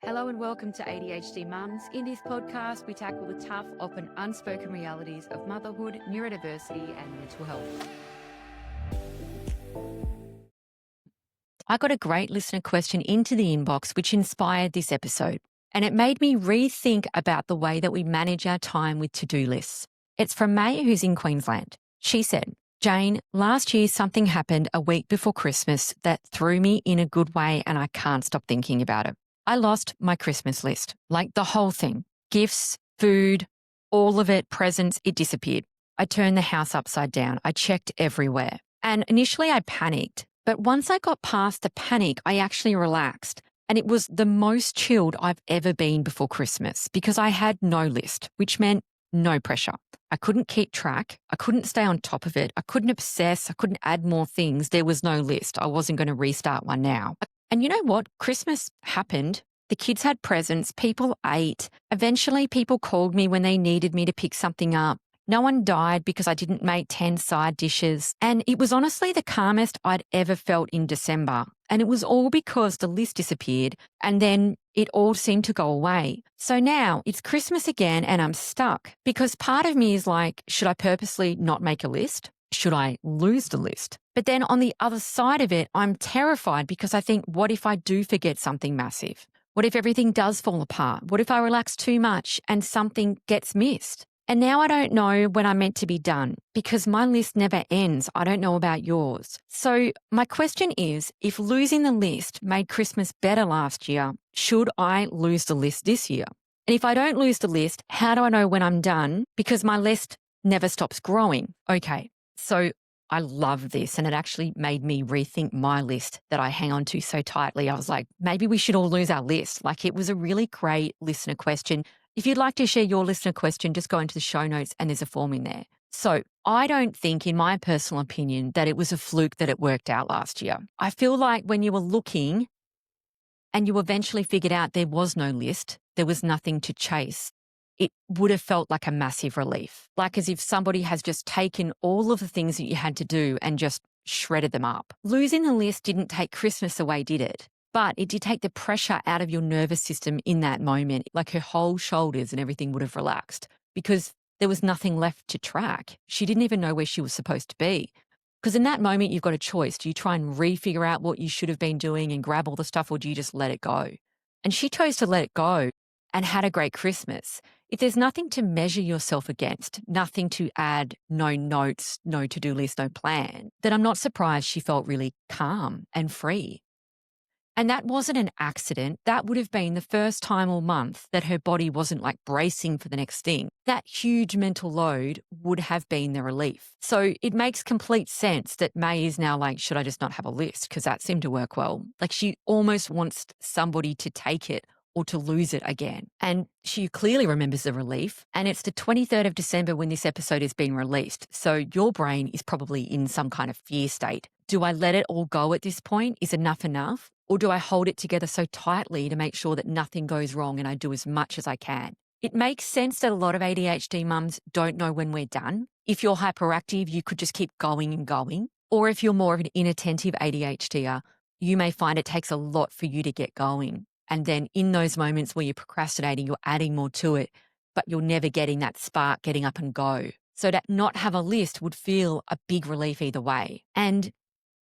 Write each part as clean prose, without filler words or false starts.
Hello and welcome to ADHD Mums. In this podcast, we tackle the tough, often unspoken realities of motherhood, neurodiversity, and mental health. I got a great listener question into the inbox, which inspired this episode, and it made me rethink about the way that we manage our time with to-do lists. It's from May, who's in Queensland. She said, Jane, last year something happened a week before Christmas that threw me in a good way, and I can't stop thinking about it. I lost my Christmas list, like the whole thing. Gifts, food, all of it, presents, it disappeared. I turned the house upside down. I checked everywhere. And initially I panicked, but once I got past the panic, I actually relaxed. And it was the most chilled I've ever been before Christmas because I had no list, which meant no pressure. I couldn't keep track. I couldn't stay on top of it. I couldn't obsess. I couldn't add more things. There was no list. I wasn't going to restart one now. And you know what? Christmas happened. The kids had presents. People ate. Eventually, people called me when they needed me to pick something up. No one died because I didn't make 10 side dishes. And it was honestly the calmest I'd ever felt in December. And it was all because the list disappeared and then it all seemed to go away. So now it's Christmas again and I'm stuck because part of me is like, should I purposely not make a list? Should I lose the list? But then on the other side of it, I'm terrified because I think, what if I do forget something massive? What if everything does fall apart? What if I relax too much and something gets missed? And now I don't know when I'm meant to be done because my list never ends. I don't know about yours. So my question is, if losing the list made Christmas better last year, should I lose the list this year? And if I don't lose the list, how do I know when I'm done? Because my list never stops growing. Okay, so I love this, and it actually made me rethink my list that I hang on to so tightly. I was like, maybe we should all lose our list. Like, it was a really great listener question. If you'd like to share your listener question, just go into the show notes and there's a form in there. So I don't think, in my personal opinion, that it was a fluke that it worked out last year. I feel like when you were looking and you eventually figured out there was no list, there was nothing to chase, it would have felt like a massive relief, like as if somebody has just taken all of the things that you had to do and just shredded them up. Losing the list didn't take Christmas away, did it? But it did take the pressure out of your nervous system in that moment. Like, her whole shoulders and everything would have relaxed because there was nothing left to track. She didn't even know where she was supposed to be. Because in that moment, you've got a choice. Do you try and re-figure out what you should have been doing and grab all the stuff, or do you just let it go? And she chose to let it go and had a great Christmas. If there's nothing to measure yourself against, nothing to add, no notes, no to-do list, no plan, then I'm not surprised she felt really calm and free. And that wasn't an accident. That would have been the first time all month that her body wasn't like bracing for the next thing. That huge mental load would have been the relief. So it makes complete sense that May is now like, should I just not have a list? Because that seemed to work well. Like, she almost wants somebody to take it or to lose it again. And she clearly remembers the relief. And it's the 23rd of December when this episode is being released. So your brain is probably in some kind of fear state. Do I let it all go at this point? Is enough enough? Or do I hold it together so tightly to make sure that nothing goes wrong and I do as much as I can? It makes sense that a lot of ADHD mums don't know when we're done. If you're hyperactive, you could just keep going and going. Or if you're more of an inattentive ADHDer, you may find it takes a lot for you to get going. And then in those moments where you're procrastinating, you're adding more to it, but you're never getting that spark, getting up and go. So to not have a list would feel a big relief either way. And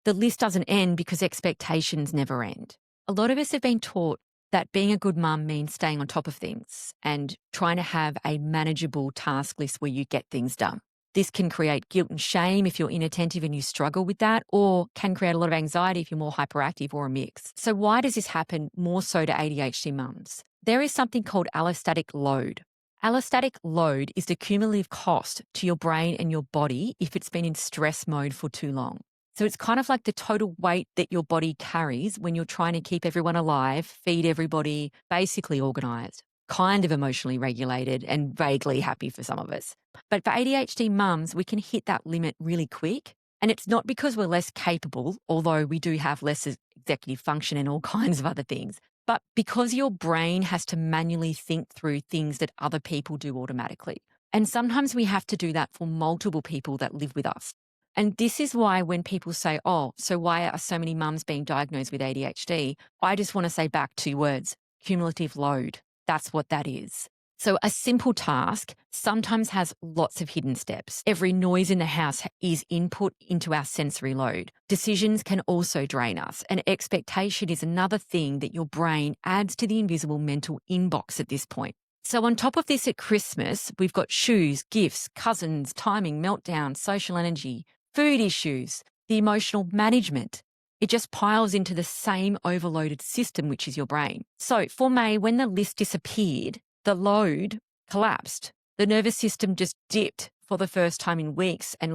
the list doesn't end because expectations never end. A lot of us have been taught that being a good mum means staying on top of things and trying to have a manageable task list where you get things done. This can create guilt and shame if you're inattentive and you struggle with that, or can create a lot of anxiety if you're more hyperactive, or a mix. So why does this happen more so to ADHD mums? There is something called allostatic load. Allostatic load is the cumulative cost to your brain and your body if it's been in stress mode for too long. So it's kind of like the total weight that your body carries when you're trying to keep everyone alive, feed everybody, basically organized, kind of emotionally regulated, and vaguely happy for some of us. But for ADHD mums, we can hit that limit really quick. And it's not because we're less capable, although we do have less executive function and all kinds of other things, but because your brain has to manually think through things that other people do automatically. And sometimes we have to do that for multiple people that live with us. And this is why when people say, oh, so why are so many mums being diagnosed with ADHD? I just want to say back two words: cumulative load. That's what that is. So a simple task sometimes has lots of hidden steps. Every noise in the house is input into our sensory load. Decisions can also drain us, and expectation is another thing that your brain adds to the invisible mental inbox at this point. So on top of this, at Christmas, we've got shoes, gifts, cousins, timing, meltdown, social energy, food issues, the emotional management. It just piles into the same overloaded system, which is your brain. So for May, when the list disappeared, the load collapsed. The nervous system just dipped for the first time in weeks and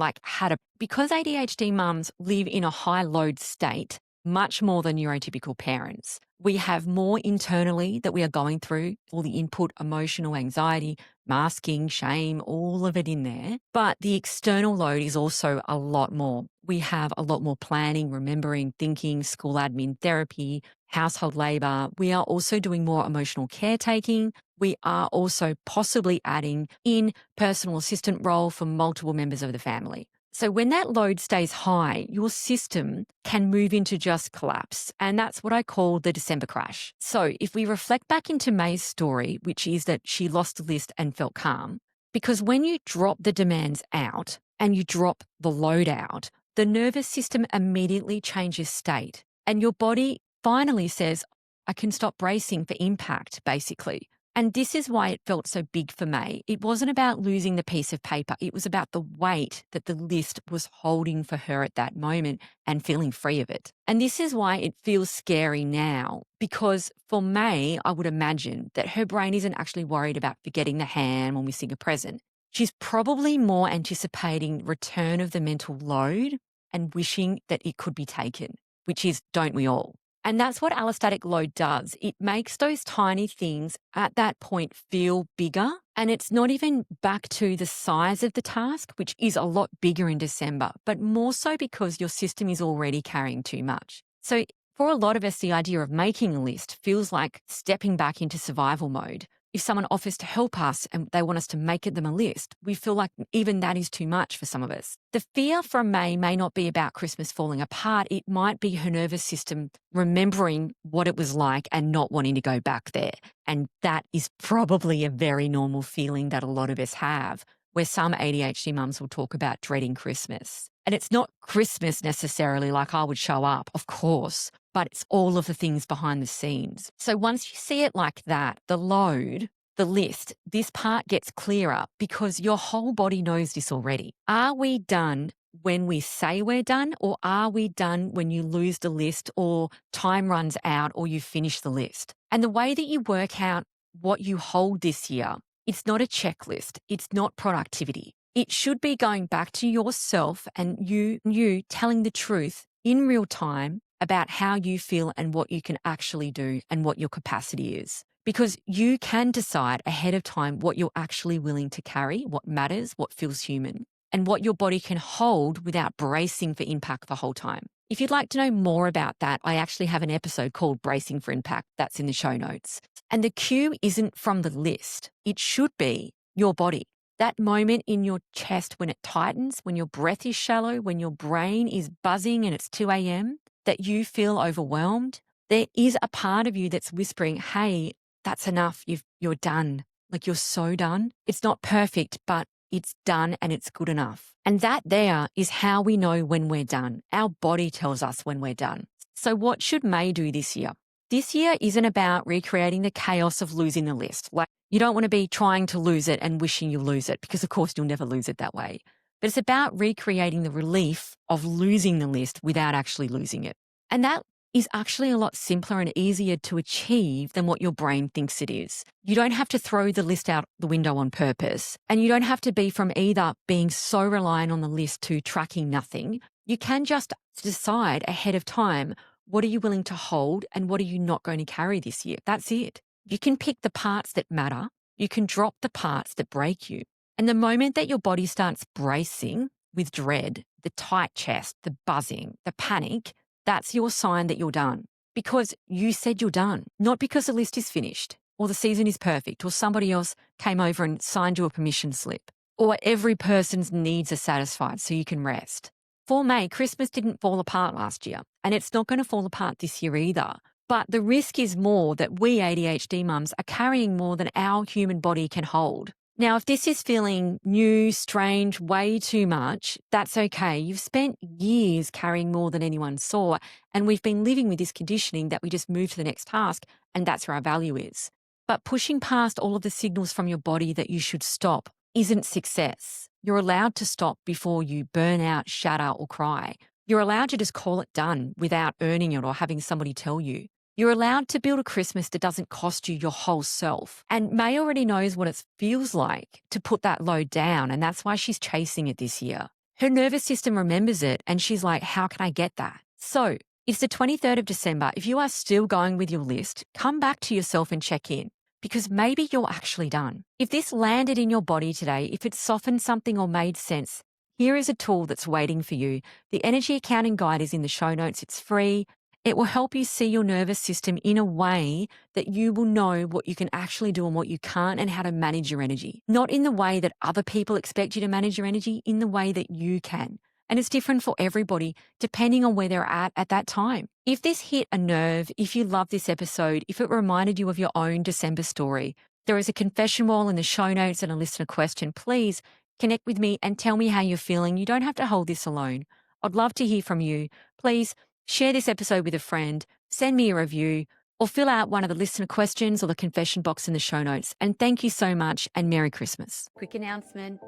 because ADHD mums live in a high load state, much more than neurotypical parents. We have more internally that we are going through, all the input, emotional anxiety, masking, shame, all of it in there. But the external load is also a lot more. We have a lot more planning, remembering, thinking, school admin, therapy, household labor. We are also doing more emotional caretaking. We are also possibly adding in personal assistant role for multiple members of the family. So when that load stays high, your system can move into just collapse. And that's what I call the December crash. So if we reflect back into May's story, which is that she lost the list and felt calm, because when you drop the demands out and you drop the load out, the nervous system immediately changes state. And your body finally says, I can stop bracing for impact, basically. And this is why it felt so big for May. It wasn't about losing the piece of paper. It was about the weight that the list was holding for her at that moment and feeling free of it. And this is why it feels scary now, because for May, I would imagine that her brain isn't actually worried about forgetting the hand when we sing a present. She's probably more anticipating return of the mental load and wishing that it could be taken, which is, don't we all? And that's what allostatic load does. It makes those tiny things at that point feel bigger. And it's not even back to the size of the task, which is a lot bigger in December, but more so because your system is already carrying too much. So for a lot of us, the idea of making a list feels like stepping back into survival mode. If someone offers to help us and they want us to make them a list, we feel like even that is too much for some of us. The fear from May not be about Christmas falling apart. It might be her nervous system remembering what it was like and not wanting to go back there. And that is probably a very normal feeling that a lot of us have, where some ADHD mums will talk about dreading Christmas. And it's not Christmas necessarily like I would show up, of course, but it's all of the things behind the scenes. So once you see it like that, the load, the list, this part gets clearer because your whole body knows this already. Are we done when we say we're done, or are we done when you lose the list or time runs out or you finish the list? And the way that you work out what you hold this year, it's not a checklist. It's not productivity. It should be going back to yourself and you telling the truth in real time about how you feel and what you can actually do and what your capacity is. Because you can decide ahead of time what you're actually willing to carry, what matters, what feels human, and what your body can hold without bracing for impact the whole time. If you'd like to know more about that, I actually have an episode called Bracing for Impact. That's in the show notes. And the cue isn't from the list. It should be your body. That moment in your chest when it tightens, when your breath is shallow, when your brain is buzzing and it's 2 a.m., that you feel overwhelmed, there is a part of you that's whispering, hey, that's enough. You're done. Like you're so done. It's not perfect, but it's done and it's good enough. And that there is how we know when we're done. Our body tells us when we're done. So what should May do this year? This year isn't about recreating the chaos of losing the list. Like you don't want to be trying to lose it and wishing you lose it, because of course you'll never lose it that way. But it's about recreating the relief of losing the list without actually losing it. And that is actually a lot simpler and easier to achieve than what your brain thinks it is. You don't have to throw the list out the window on purpose, and you don't have to be from either being so reliant on the list to tracking nothing. You can just decide ahead of time, what are you willing to hold and what are you not going to carry this year? That's it. You can pick the parts that matter. You can drop the parts that break you. And the moment that your body starts bracing with dread, the tight chest, the buzzing, the panic, that's your sign that you're done, because you said you're done, not because the list is finished or the season is perfect or somebody else came over and signed you a permission slip or every person's needs are satisfied so you can rest. For May, Christmas didn't fall apart last year, and it's not going to fall apart this year either. But the risk is more that we ADHD mums are carrying more than our human body can hold. Now, if this is feeling new, strange, way too much, that's okay. You've spent years carrying more than anyone saw, and we've been living with this conditioning that we just move to the next task, and that's where our value is. But pushing past all of the signals from your body that you should stop isn't success. You're allowed to stop before you burn out, shatter, or cry. You're allowed to just call it done without earning it or having somebody tell you. You're allowed to build a Christmas that doesn't cost you your whole self. And May already knows what it feels like to put that load down, and that's why she's chasing it this year. Her nervous system remembers it, and she's like, how can I get that? So it's the 23rd of December. If you are still going with your list, come back to yourself and check in, because maybe you're actually done. If this landed in your body today, if it softened something or made sense, here is a tool that's waiting for you. The Energy Accounting Guide is in the show notes. It's free. It will help you see your nervous system in a way that you will know what you can actually do and what you can't, and how to manage your energy. Not in the way that other people expect you to manage your energy, in the way that you can. And it's different for everybody depending on where they're at that time. If this hit a nerve, if you love this episode, if it reminded you of your own December story, there is a confession wall in the show notes and a listener question. Please connect with me and tell me how you're feeling. You don't have to hold this alone. I'd love to hear from you. Please share this episode with a friend, send me a review, or fill out one of the listener questions or the confession box in the show notes. And thank you so much, and Merry Christmas. Quick announcement.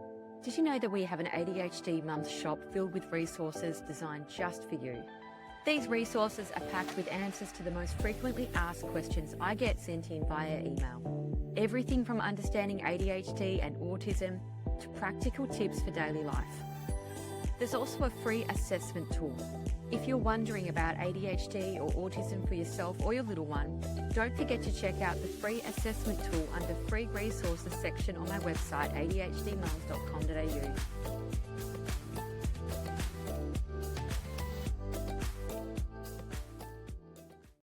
Did you know that we have an ADHD Mums shop filled with resources designed just for you? These resources are packed with answers to the most frequently asked questions I get sent in via email. Everything from understanding ADHD and autism to practical tips for daily life. There's also a free assessment tool. If you're wondering about ADHD or autism for yourself or your little one, don't forget to check out the free assessment tool under free resources section on my website, adhdmums.com.au.